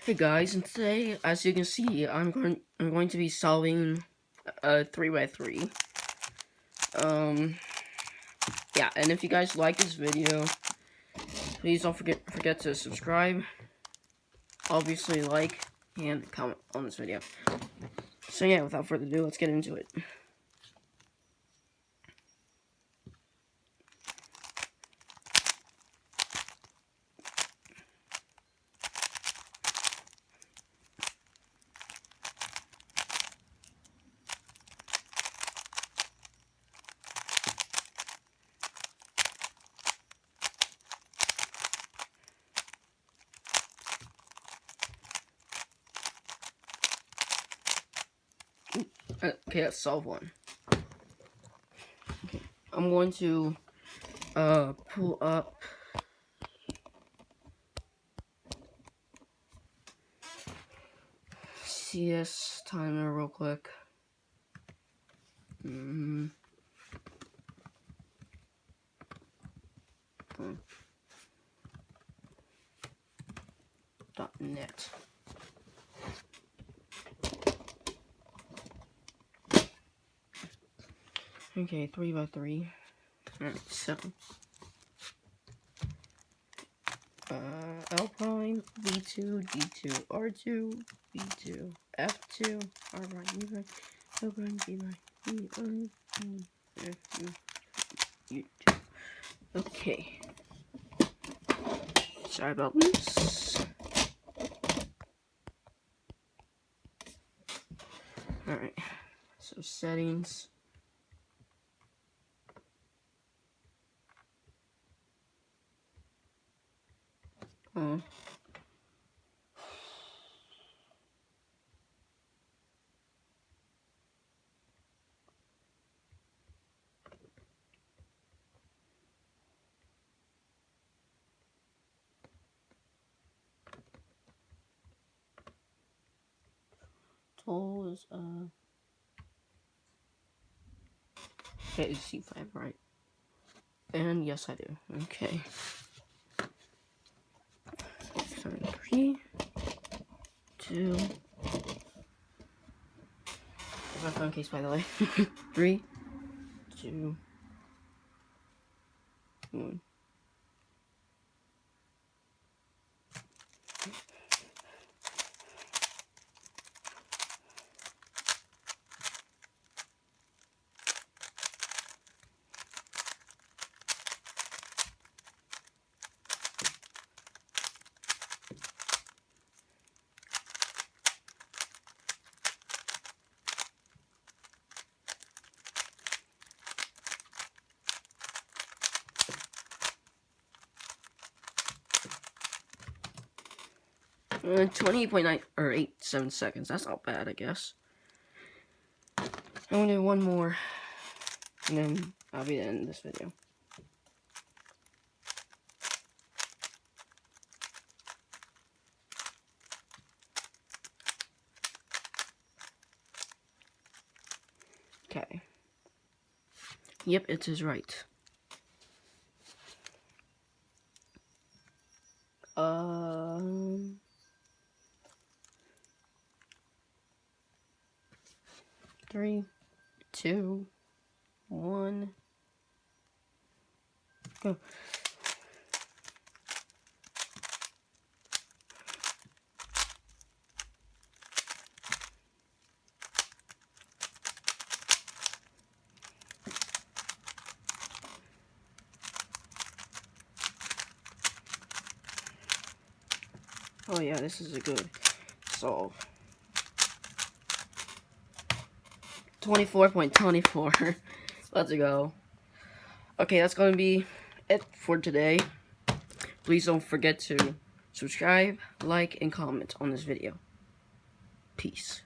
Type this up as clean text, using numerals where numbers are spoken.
Hey guys, and today, as you can see, I'm going to be solving a 3x3. Yeah, and if you guys like this video, please don't forget to subscribe, obviously like, and comment on this video. So yeah, without further ado, let's get into it. Okay, let's solve one. Okay, I'm going to pull up CS timer real quick. .net. Okay, 3x3. Alright, so L prime, V2, D2, R2, V2, F2, R prime, U prime, L prime, D prime, E, F, U, 2. Okay. Sorry about this. Alright. So settings. Tools, okay, it's C5, right? And yes, I do. Okay. So 3, 2. My phone case, by the way. 3, 2, 1. Uh, 28.9 or 87 seconds. That's not bad, I guess. I'm gonna do one more, and then I'll be the end of this video. Okay. Yep, it is right. 3, 2, 1, go. Oh yeah, this is a good solve. 24.24. Let's go. Okay, that's gonna be it for today. Please don't forget to subscribe, like, and comment on this video. Peace.